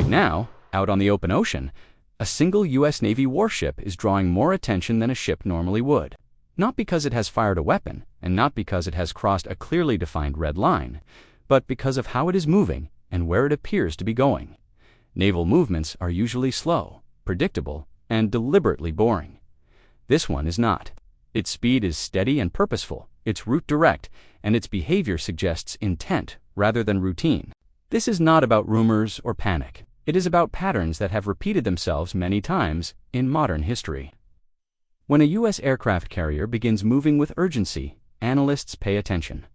Right now, out on the open ocean, a single U.S. Navy warship is drawing more attention than a ship normally would. Not because it has fired a weapon, and not because it has crossed a clearly defined red line, but because of how it is moving and where it appears to be going. Naval movements are usually slow, predictable, and deliberately boring. This one is not. Its speed is steady and purposeful, its route direct, and its behavior suggests intent rather than routine. This is not about rumors or panic. It is about patterns that have repeated themselves many times in modern history. When a U.S. aircraft carrier begins moving with urgency, analysts pay attention.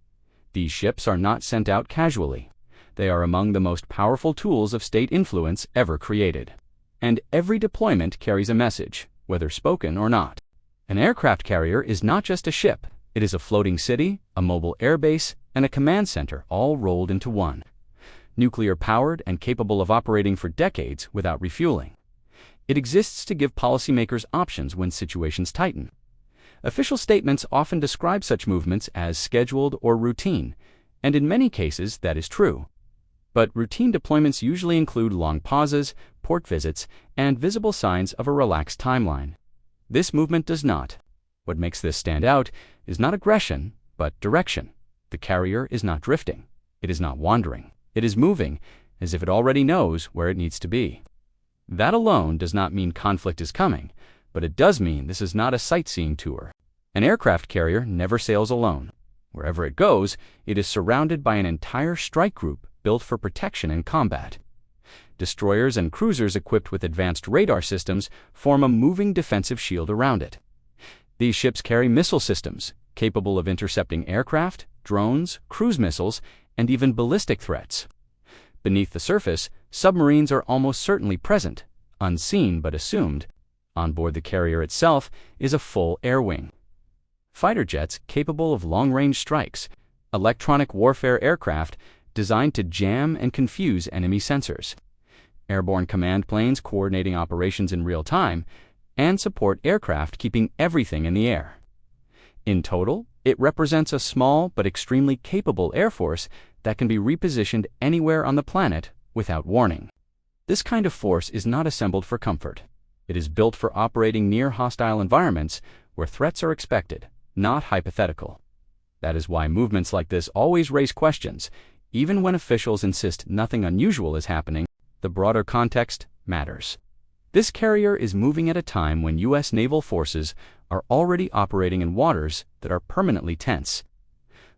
These ships are not sent out casually. They are among the most powerful tools of state influence ever created. And every deployment carries a message, whether spoken or not. An aircraft carrier is not just a ship. It is a floating city, a mobile airbase, and a command center all rolled into one. Nuclear-powered and capable of operating for decades without refueling. It exists to give policymakers options when situations tighten. Official statements often describe such movements as scheduled or routine, and in many cases that is true. But routine deployments usually include long pauses, port visits, and visible signs of a relaxed timeline. This movement does not. What makes this stand out is not aggression, but direction. The carrier is not drifting. It is not wandering. It is moving as if it already knows where it needs to be. That alone does not mean conflict is coming, but it does mean this is not a sightseeing tour. An aircraft carrier never sails alone. Wherever it goes, it is surrounded by an entire strike group built for protection and combat. Destroyers and cruisers equipped with advanced radar systems form a moving defensive shield around it. These ships carry missile systems capable of intercepting aircraft, drones, cruise missiles, and even ballistic threats. Beneath the surface, submarines are almost certainly present, unseen but assumed. On board the carrier itself is a full air wing. Fighter jets capable of long-range strikes, electronic warfare aircraft designed to jam and confuse enemy sensors, airborne command planes coordinating operations in real time, and support aircraft keeping everything in the air. In total, it represents a small but extremely capable air force that can be repositioned anywhere on the planet without warning. This kind of force is not assembled for comfort. It is built for operating near hostile environments where threats are expected, not hypothetical. That is why movements like this always raise questions. Even when officials insist nothing unusual is happening, the broader context matters. This carrier is moving at a time when U.S. naval forces are already operating in waters that are permanently tense.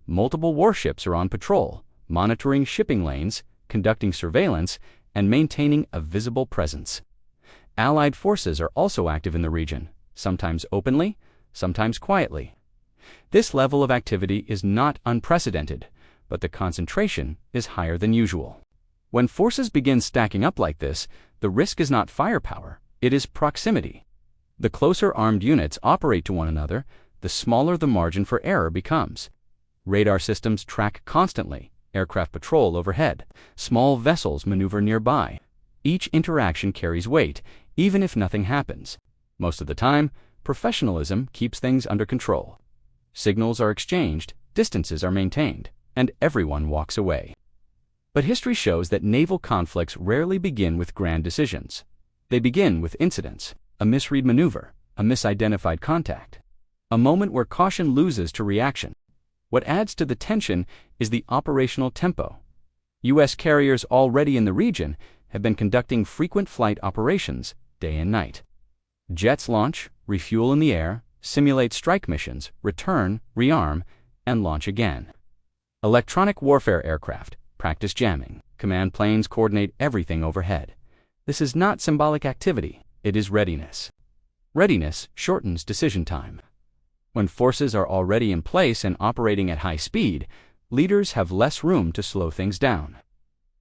Multiple warships are on patrol, monitoring shipping lanes, conducting surveillance, and maintaining a visible presence. Allied forces are also active in the region, sometimes openly, sometimes quietly. This level of activity is not unprecedented, but the concentration is higher than usual. When forces begin stacking up like this, the risk is not firepower, it is proximity. The closer armed units operate to one another, the smaller the margin for error becomes. Radar systems track constantly, aircraft patrol overhead, small vessels maneuver nearby. Each interaction carries weight, even if nothing happens. Most of the time, professionalism keeps things under control. Signals are exchanged, distances are maintained, and everyone walks away. But history shows that naval conflicts rarely begin with grand decisions. They begin with incidents, a misread maneuver, a misidentified contact, a moment where caution loses to reaction. What adds to the tension is the operational tempo. U.S. carriers already in the region have been conducting frequent flight operations day and night. Jets launch, refuel in the air, simulate strike missions, return, rearm, and launch again. Electronic warfare aircraft practice jamming. Command planes coordinate everything overhead. This is not symbolic activity, it is readiness. Readiness shortens decision time. When forces are already in place and operating at high speed, leaders have less room to slow things down.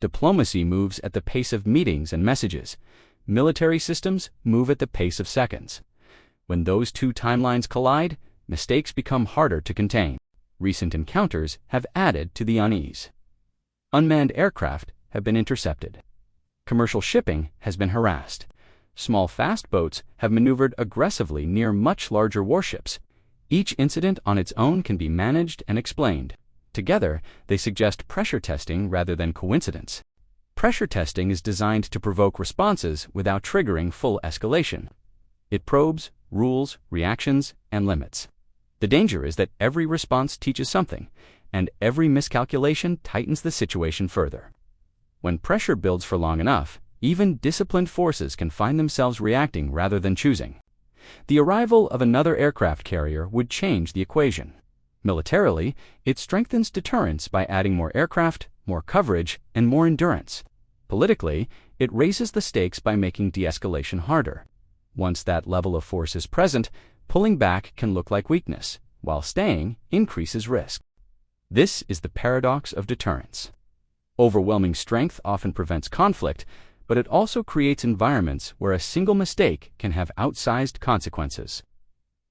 Diplomacy moves at the pace of meetings and messages. Military systems move at the pace of seconds. When those two timelines collide, mistakes become harder to contain. Recent encounters have added to the unease. Unmanned aircraft have been intercepted. Commercial shipping has been harassed. Small fast boats have maneuvered aggressively near much larger warships. Each incident on its own can be managed and explained. Together, they suggest pressure testing rather than coincidence. Pressure testing is designed to provoke responses without triggering full escalation. It probes, rules, reactions, and limits. The danger is that every response teaches something, and every miscalculation tightens the situation further. When pressure builds for long enough, even disciplined forces can find themselves reacting rather than choosing. The arrival of another aircraft carrier would change the equation. Militarily, it strengthens deterrence by adding more aircraft, more coverage, and more endurance. Politically, it raises the stakes by making de-escalation harder. Once that level of force is present, pulling back can look like weakness, while staying increases risk. This is the paradox of deterrence. Overwhelming strength often prevents conflict, but it also creates environments where a single mistake can have outsized consequences.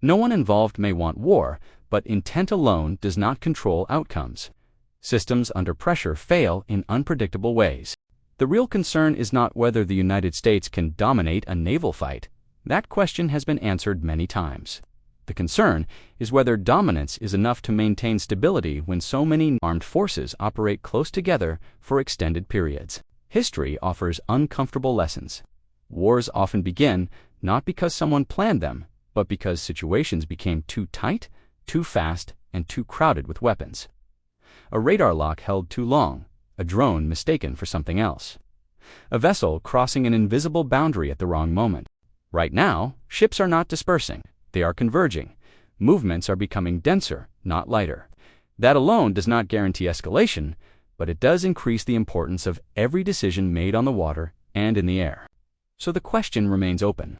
No one involved may want war, but intent alone does not control outcomes. Systems under pressure fail in unpredictable ways. The real concern is not whether the United States can dominate a naval fight. That question has been answered many times. The concern is whether dominance is enough to maintain stability when so many armed forces operate close together for extended periods. History offers uncomfortable lessons. Wars often begin not because someone planned them, but because situations became too tight, too fast, and too crowded with weapons. A radar lock held too long, a drone mistaken for something else. A vessel crossing an invisible boundary at the wrong moment. Right now, ships are not dispersing, they are converging. Movements are becoming denser, not lighter. That alone does not guarantee escalation, but it does increase the importance of every decision made on the water and in the air. So the question remains open.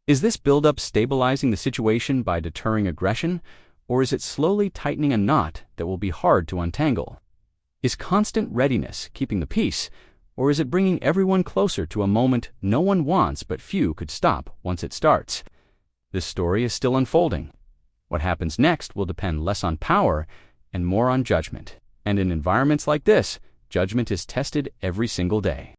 Is this buildup stabilizing the situation by deterring aggression, or is it slowly tightening a knot that will be hard to untangle? Is constant readiness keeping the peace, or is it bringing everyone closer to a moment no one wants but few could stop once it starts? This story is still unfolding. What happens next will depend less on power and more on judgment. And in environments like this, judgment is tested every single day.